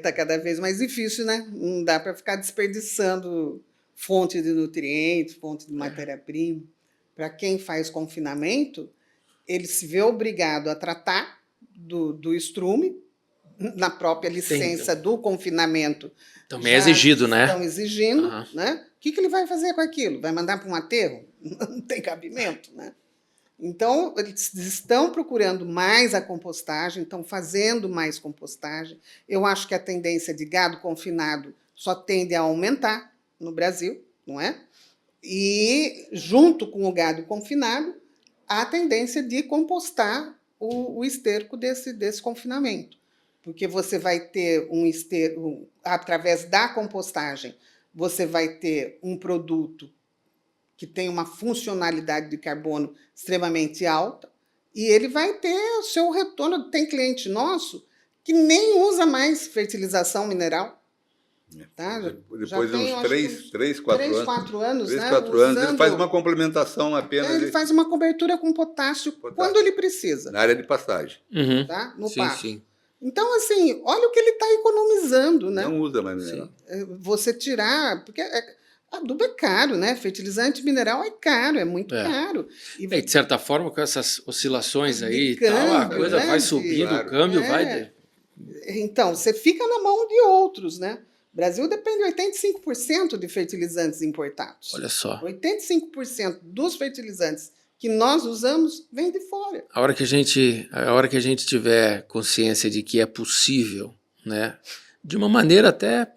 Tá cada vez mais difícil, né? Não dá para ficar desperdiçando fonte de nutrientes, fonte de matéria-prima. Para quem faz confinamento, ele se vê obrigado a tratar do estrume, na própria licença do confinamento. Também é exigido, né? Estão exigindo, Aham. né? O que ele vai fazer com aquilo? Vai mandar para um aterro? Não tem cabimento, né? Então, eles estão procurando mais a compostagem, estão fazendo mais compostagem. Eu acho que a tendência de gado confinado só tende a aumentar no Brasil, não é? E, junto com o gado confinado, há a tendência de compostar o esterco desse confinamento. Porque você vai ter um esterco, através da compostagem, você vai ter um produto que tem uma funcionalidade de carbono extremamente alta, e ele vai ter o seu retorno. Tem cliente nosso que nem usa mais fertilização mineral. Tá? Depois Já de tem, uns acho que 3, 4 anos. 4 anos, 3, né? 4 anos, ele Usando- faz uma complementação apenas Ele faz uma cobertura com potássio quando ele precisa, na área de pastagem. Uhum. tá? No Sim, pasto. sim. Então, assim, olha o que ele está economizando, né? Não usa mais mineral. Você tirar, porque adubo é caro, né? Fertilizante mineral é caro, é muito caro. E É, de certa forma, com essas oscilações De aí e tal, a câmbio, coisa né? vai subindo, Claro. o câmbio É. vai... Então, você fica na mão de outros, né? O Brasil depende de 85% de fertilizantes importados. Olha só. 85% dos fertilizantes que nós usamos vem de fora. A hora que a gente tiver consciência de que é possível, né? De uma maneira até,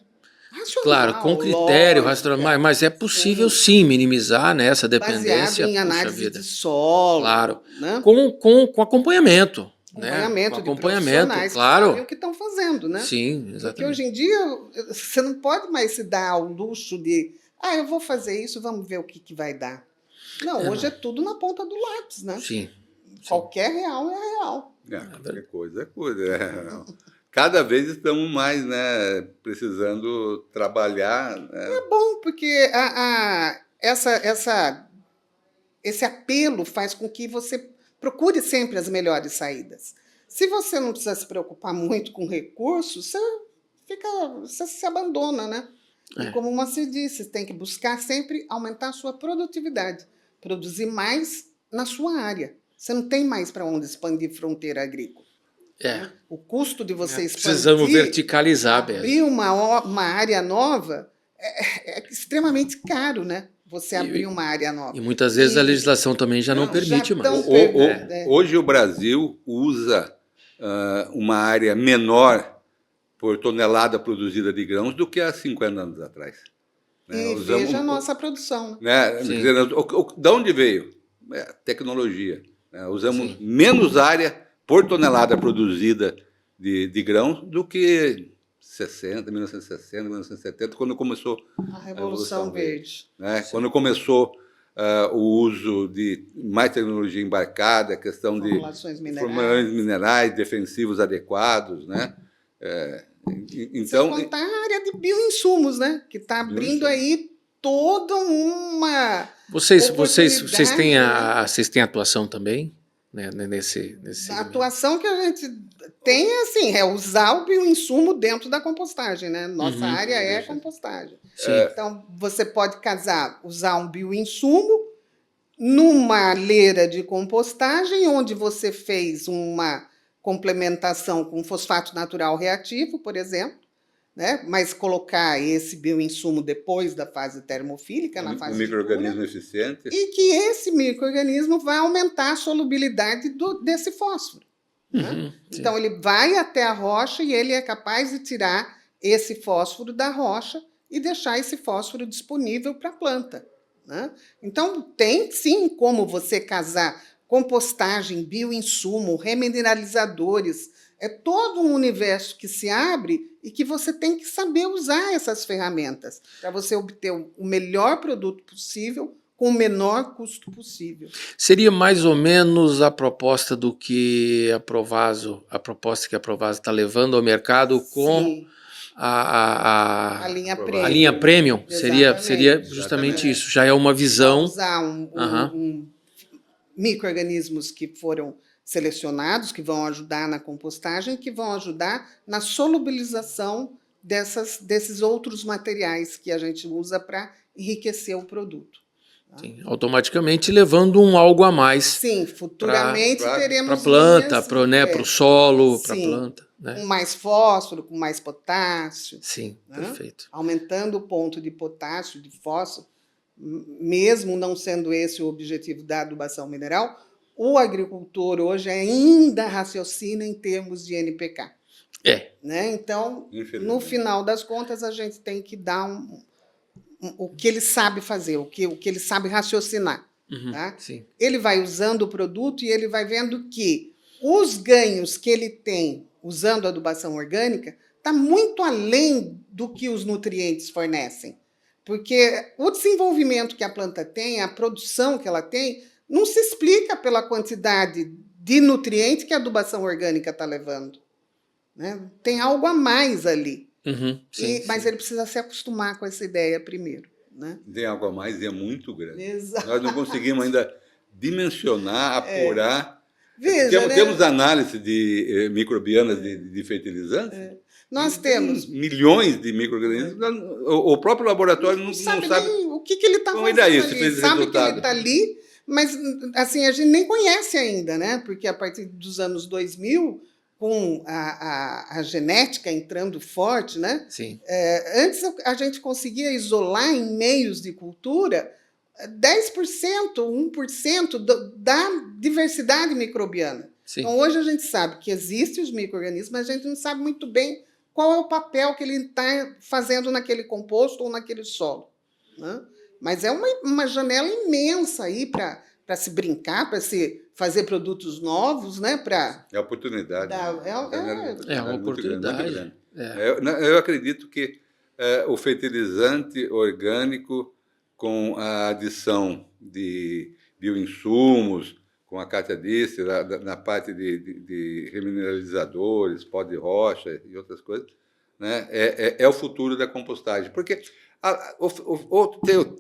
Racional, claro, com critério, lógica, racional, mas é possível sim minimizar, né, essa baseado dependência. em Puxa análise vida. de solo, Claro. né? Com acompanhamento. Acompanhamento Né? de Com acompanhamento, profissionais claro. que sabem o que estão fazendo, né? Sim, Porque exatamente. hoje em dia você não pode mais se dar ao luxo de eu vou fazer isso, vamos ver o que vai dar. Não, hoje é tudo na ponta do lápis, né? Sim. Qualquer real é real. Qualquer coisa é coisa. Cada vez estamos mais, né, precisando trabalhar. Né? É bom, porque esse apelo faz com que você procure sempre as melhores saídas. Se você não precisa se preocupar muito com recursos, você se abandona, né? E como o Moacir disse, tem que buscar sempre aumentar a sua produtividade, produzir mais na sua área. Você não tem mais para onde expandir fronteira agrícola. Né? O custo de você expandir... Precisamos verticalizar abrir mesmo. uma área nova é extremamente caro, né? Você abrir uma área nova. E muitas vezes a legislação também já não permite mais. Hoje o Brasil usa uma área menor por tonelada produzida de grãos do que há 50 anos atrás. Né? E veja a nossa produção. Né? De onde veio? Tecnologia. Né? Usamos menos área por tonelada produzida de grãos do que 1960, 1970, quando começou a Revolução Verde. Né? Quando começou o uso de mais tecnologia embarcada, a questão de formulações minerais defensivos adequados, né? Então, sem contar a área de bioinsumos, né? Que está abrindo aí toda uma Vocês têm atuação também? Né, a atuação que a gente tem é usar o bioinsumo dentro da compostagem, né? Nossa área é compostagem. Então, você pode usar um bioinsumo numa leira de compostagem, onde você fez uma complementação com fosfato natural reativo, por exemplo, né? Mas colocar esse bioinsumo depois da fase termofílica, na fase micro-organismo eficiente. E que esse micro-organismo vai aumentar a solubilidade desse fósforo. Né? Então, ele vai até a rocha e ele é capaz de tirar esse fósforo da rocha e deixar esse fósforo disponível para a planta. Né? Então, tem sim como você casar compostagem, bioinsumo, remineralizadores. É todo um universo que se abre e que você tem que saber usar essas ferramentas para você obter o melhor produto possível com o menor custo possível. Seria mais ou menos a proposta do que a proposta que a Provasa está levando ao mercado com A linha A premium. a linha premium, seria Exatamente. justamente Exatamente. isso. Já é uma visão. Usar micro-organismos que foram selecionados, que vão ajudar na compostagem, que vão ajudar na solubilização desses outros materiais que a gente usa para enriquecer o produto. Sim, automaticamente levando algo a mais Sim, futuramente teremos para a planta, linhas, para o solo, para a sim, planta. Né? com mais fósforo, com mais potássio, Sim, né? perfeito. Aumentando o ponto de potássio, de fósforo, mesmo não sendo esse o objetivo da adubação mineral, o agricultor hoje ainda raciocina em termos de NPK. Né? Então, no final das contas, a gente tem que dar o que ele sabe fazer, o que ele sabe raciocinar. Tá? Sim. Ele vai usando o produto e ele vai vendo que os ganhos que ele tem usando a adubação orgânica está muito além do que os nutrientes fornecem. Porque o desenvolvimento que a planta tem, a produção que ela tem, não se explica pela quantidade de nutrientes que a adubação orgânica está levando. Né? Tem algo a mais ali. Mas ele precisa se acostumar com essa ideia primeiro. Né? Tem algo a mais e é muito grande. Exato. Nós não conseguimos ainda dimensionar, apurar. Veja, temos análise de microbianas de fertilizantes. Nós temos milhões de micro-organismos. O próprio laboratório não sabe nem o que ele está fazendo daí, ali. Sabe que ele está ali, mas assim, a gente nem conhece ainda, né? Porque a partir dos anos 2000, com a genética entrando forte, né? Sim. Antes a gente conseguia isolar em meios de cultura 10%, 1% da diversidade microbiana. Sim. Então, hoje a gente sabe que existem os micro-organismos, mas a gente não sabe muito bem qual é o papel que ele está fazendo naquele composto ou naquele solo. Né? Mas é uma janela imensa aí para se brincar, para se fazer produtos novos, né? É oportunidade. É uma oportunidade. Muito grande. Eu acredito que o fertilizante orgânico, com a adição de bioinsumos, com a Cátia disse, na parte de remineralizadores, pó de rocha e outras coisas, né? É o futuro da compostagem. Porque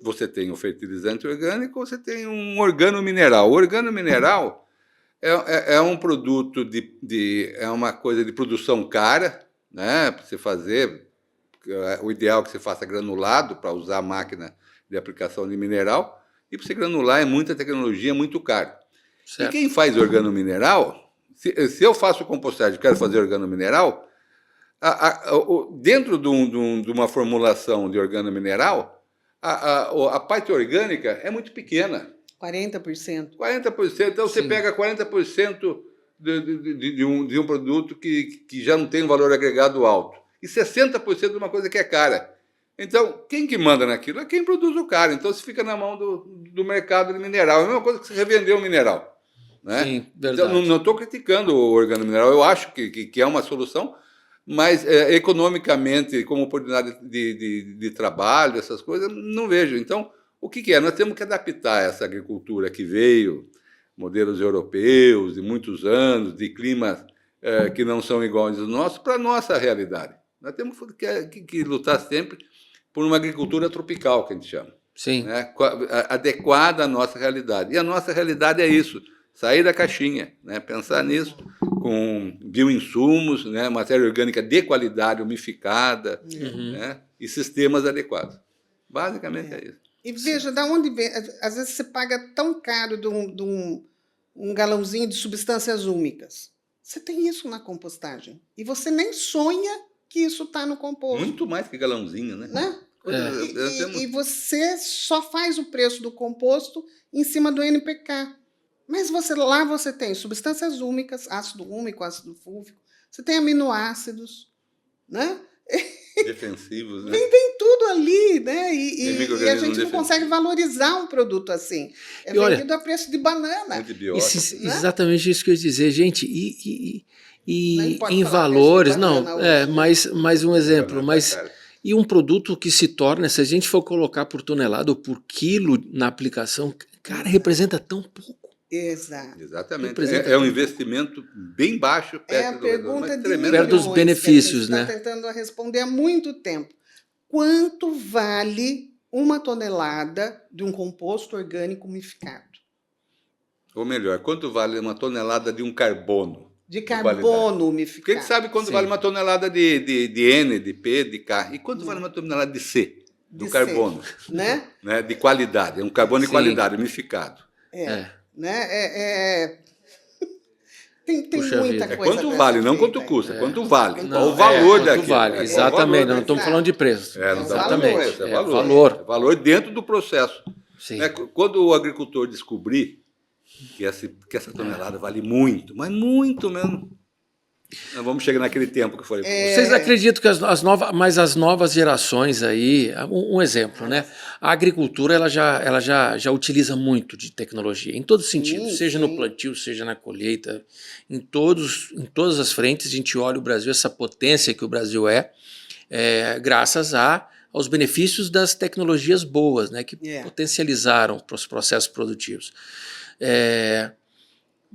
você tem o fertilizante orgânico, você tem um organomineral. O organomineral é um produto é uma coisa de produção cara, né? Para você fazer, o ideal é que você faça granulado para usar a máquina de aplicação de mineral, e para você granular é muita tecnologia, muito caro. Certo. E quem faz organomineral, se eu faço compostagem e quero fazer organomineral, dentro de uma formulação de organomineral, a parte orgânica é muito pequena. 40%. 40%. Então, você pega 40% de um produto que já não tem um valor agregado alto. E 60% de uma coisa que é cara. Então, quem que manda naquilo é quem produz o cara. Então, isso fica na mão do mercado de mineral. É a mesma coisa que você revender um mineral. Né? Sim, verdade. Então, não estou criticando o organomineral. Eu acho que é uma solução, mas economicamente, como oportunidade de trabalho, essas coisas, não vejo. Então, o que é? Nós temos que adaptar essa agricultura que veio, modelos europeus de muitos anos, de climas que não são iguais aos nossos, para a nossa realidade. Nós temos que lutar sempre por uma agricultura tropical, que a gente chama. Sim. Né? Adequada à nossa realidade. E a nossa realidade é isso, sair da caixinha, né? Pensar nisso com bioinsumos, né? Matéria orgânica de qualidade, umificada, né? E sistemas adequados. Basicamente é isso. E veja, da onde vem? Às vezes você paga tão caro de um galãozinho de substâncias úmicas. Você tem isso na compostagem. E você nem sonha que isso está no composto. Muito mais que galãozinho, né? E você só faz o preço do composto em cima do NPK. Mas lá você tem substâncias úmicas, ácido úmico, ácido fúlvico, você tem aminoácidos, né? Defensivos, né? Tem tudo ali, né? E a gente não consegue valorizar um produto assim. É vendido a preço de banana. Exatamente isso que eu ia dizer, gente. E em valores, mais um exemplo, e um produto que se torna, se a gente for colocar por tonelada ou por quilo na aplicação, cara, representa tão pouco. Exato. Exatamente. Representa É um investimento bem baixo É a perto do retorno, pergunta mas de tremendo. Perto dos milhões benefícios, que a gente né? está tentando responder há muito tempo. Quanto vale uma tonelada de um composto orgânico umificado? Ou melhor, quanto vale uma tonelada de um carbono De qualidade? carbono Porque a umificado. gente sabe quanto Sim. vale uma tonelada de N, de P, de K. E quanto vale uma tonelada de C, do De carbono? C, né? Né? De qualidade. É um carbono de Sim. qualidade, umificado. É. Né? Tem Puxa muita vida. É coisa quanto pra vale, ser não feita quanto aí. custa, quanto vale. Não, o valor quanto daquilo. vale, É, qual o exatamente. valor Não estamos Exato. falando de preço. É, não É o estamos falando de valor. preço, é É, valor. valor. É valor dentro do processo. Sim. Né? Quando o agricultor descobrir que essa tonelada vale muito, mas muito mesmo, nós vamos chegar naquele tempo que eu falei para você. Vocês acreditam que as novas gerações aí, um exemplo, né? A agricultura ela já utiliza muito de tecnologia, em todos os sentidos, seja no plantio, seja na colheita, em todas as frentes. A gente olha o Brasil, essa potência que o Brasil graças aos benefícios das tecnologias boas, né? Que potencializaram os processos produtivos.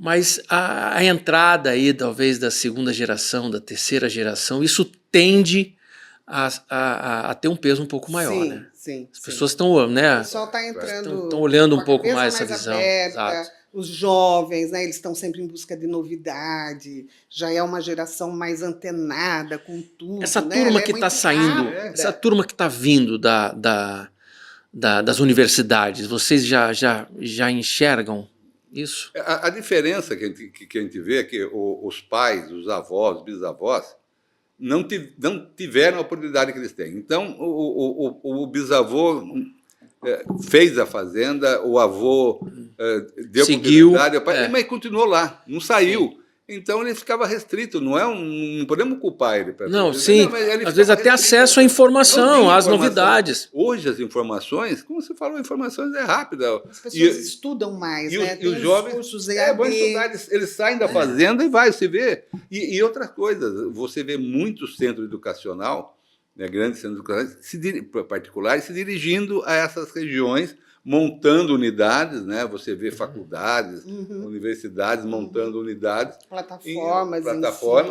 Mas a entrada aí, talvez, da segunda geração, da terceira geração, isso tende a ter um peso um pouco maior, sim, né? Sim. As pessoas estão, né? O pessoal está entrando. Estão olhando um com a pouco cabeça mais essa visão. aberta, Exato. os jovens, né? Eles estão sempre em busca de novidade. Já é uma geração mais antenada com tudo. Essa né? turma Ela é que está muito saindo, rápida. essa turma que está vindo das universidades, vocês já enxergam isso? A diferença que a gente vê é que os pais, os avós, os bisavós, não tiveram a oportunidade que eles têm. Então, o bisavô fez a fazenda, o avô deu Seguiu, oportunidade, o pai, mas continuou lá, não saiu. Sim. Então ele ficava restrito, não podemos culpar ele. Não, sim, às vezes até acesso à informação, às novidades. Hoje as informações, como você falou, informações é rápida. As pessoas estudam mais, né? E os jovens, cursos bom estudar, eles saem da fazenda e vai, você vê. E outra coisa, você vê muitos centros educacional, né, grandes centros educacionais, particulares, se dirigindo a essas regiões, montando unidades, né? Você vê faculdades, universidades montando unidades. Plataformas,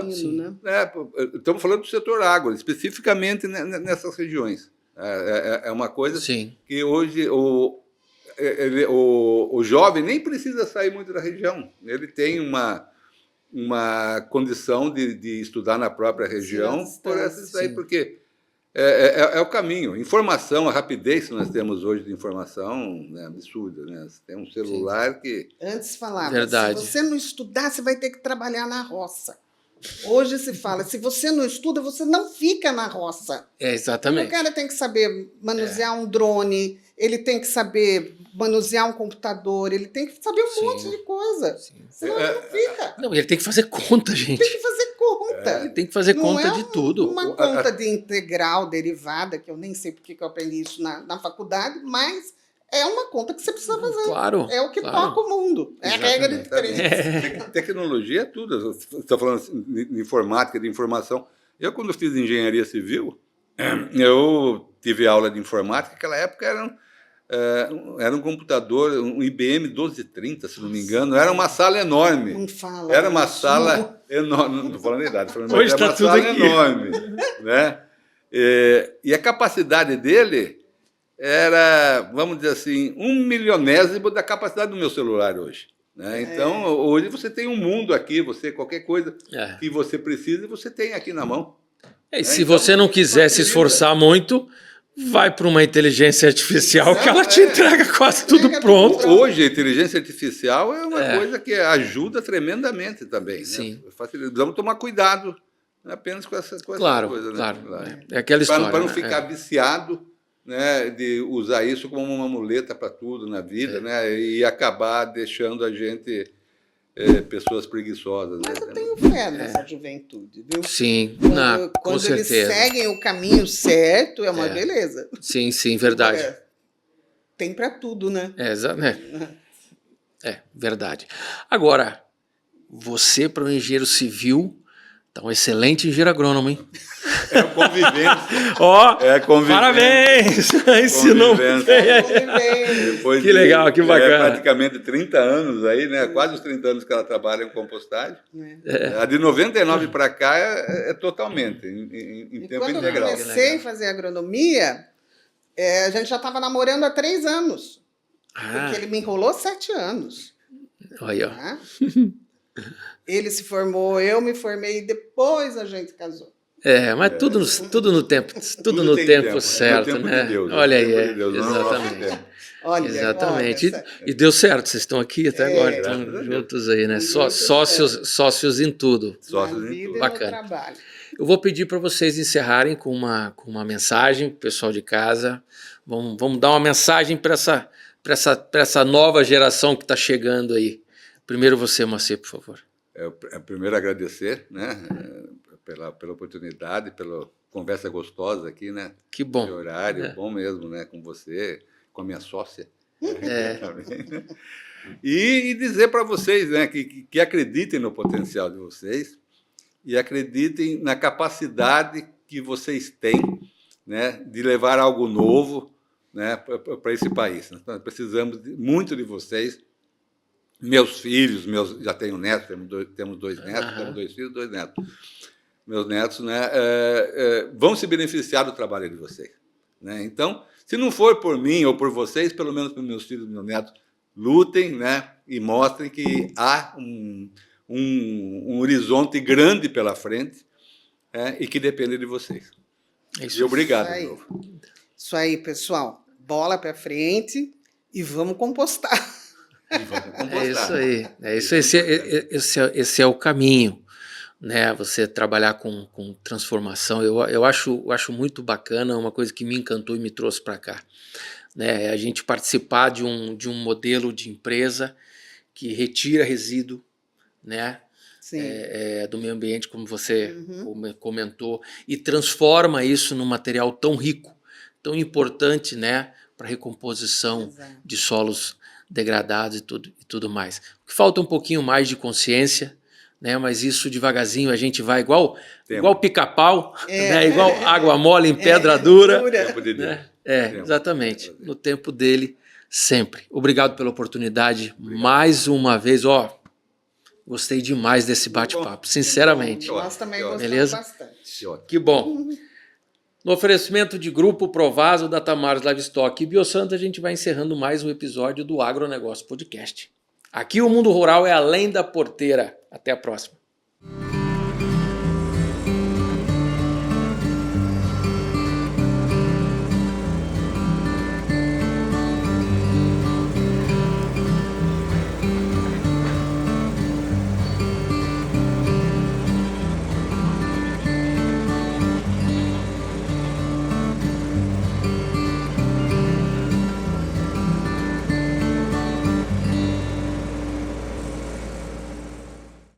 ensino, né? Estamos falando do setor agro, especificamente nessas regiões. É uma coisa que hoje o jovem nem precisa sair muito da região. Ele tem uma condição de estudar na própria região, porque é o caminho. Informação, a rapidez que nós temos hoje de informação é absurda. Né? Você tem um celular que... Antes falava, Verdade. Se você não estudar, você vai ter que trabalhar na roça. Hoje se fala, se você não estuda, você não fica na roça. Exatamente. O cara tem que saber manusear um drone, ele tem que saber manusear um computador, ele tem que saber um monte de coisa. Senão ele não fica. Não, ele tem que fazer conta, gente. Tem que fazer conta. Ele tem que fazer conta de tudo. Uma conta de integral derivada, que eu nem sei porque que eu aprendi isso na faculdade, mas é uma conta que você precisa fazer. Claro. É o que toca o mundo. É a regra de três. Tecnologia é tudo. Você está falando de informática, de informação. Eu, quando fiz engenharia civil, eu tive aula de informática. Naquela época era um computador, um IBM 1230, se não me engano. Era uma sala enorme. Não fala. Era uma sala enorme. Não estou falando da idade. Hoje era tá uma tudo sala aqui. enorme. Né? E a capacidade dele era, vamos dizer assim, 1/1000º da capacidade do meu celular hoje. Né? Então, hoje você tem um mundo aqui, qualquer coisa que você precisa, você tem aqui na mão. E se você não quiser se esforçar muito, vai para uma inteligência artificial que ela te entrega quase tudo pronto. Hoje, a inteligência artificial é uma coisa que ajuda tremendamente também. Sim. Né? Precisamos tomar cuidado apenas com essa coisa. Né? Claro. É aquela história. Para não ficar viciado, né, de usar isso como uma muleta para tudo na vida, né, e acabar deixando a gente pessoas preguiçosas. Mas né? eu tenho fé nessa juventude, viu? Sim, com Quando eles certeza. seguem o caminho certo, é uma beleza. Sim, verdade. Tem para tudo, né? Verdade. Agora, você, para um engenheiro civil, tá um excelente engenheiro agrônomo, hein? É convivência. Ó, É convivência. Parabéns! Ensinou Depois que legal, que bacana. Praticamente 30 anos aí, né? Quase os 30 anos que ela trabalha em compostagem. A de 99 para cá é totalmente, em tempo quando integral. Eu comecei a fazer agronomia, a gente já estava namorando há 3 anos. Porque ele me enrolou 7 anos. Olha, Tá? Ele se formou, eu me formei e depois a gente casou. mas tudo no tempo, tudo no tempo certo, no tempo né? de Deus, Olha no tempo aí, de Deus, não no nosso tempo. Olha, exatamente. olha, E deu certo, vocês estão aqui até agora, estão graças a Deus. juntos aí, né? Muito Sócios em tudo. Sócios na em vida tudo. e Bacana. no trabalho. Eu vou pedir para vocês encerrarem com uma mensagem, pessoal de casa. Vamos dar uma mensagem para essa nova geração que está chegando aí. Primeiro você, Moacir, por favor. Primeiro agradecer, né, pela oportunidade, pela conversa gostosa aqui, né? Que bom. De horário, bom mesmo, né? Com você, com a minha sócia. E dizer para vocês, né, que acreditem no potencial de vocês e acreditem na capacidade que vocês têm, né, de levar algo novo, né, para esse país. Nós precisamos muito de vocês. Meus filhos, já tenho netos, temos 2 netos, temos 2 filhos, 2 netos. Meus netos, né, vão se beneficiar do trabalho de vocês, né? Então, se não for por mim ou por vocês, pelo menos por meus filhos e meus netos, lutem, né, e mostrem que há um horizonte grande pela frente, e que depende de vocês. E obrigado de novo. Isso aí, pessoal. Bola para frente e vamos compostar. É isso aí. Esse é o caminho, né? Você trabalhar com transformação. Eu acho muito bacana, uma coisa que me encantou e me trouxe para cá, né? A gente participar de um modelo de empresa que retira resíduo, né? Do meio ambiente, como você comentou, e transforma isso num material tão rico, tão importante, né, para recomposição de solos degradados e tudo mais. O que falta um pouquinho mais de consciência, né, mas isso devagarzinho a gente vai igual pica-pau, né, igual água mole em pedra dura. Tempo de Deus. Né? Exatamente. No tempo dele, sempre. Obrigado pela oportunidade. Mais uma vez, gostei demais desse bate-papo, sinceramente. Nós também Beleza? gostamos bastante. Que bom. No oferecimento de Grupo Provaso, da Tamares Livestock e Biosanto, a gente vai encerrando mais um episódio do Agronegócio Podcast. Aqui o mundo rural é além da porteira. Até a próxima.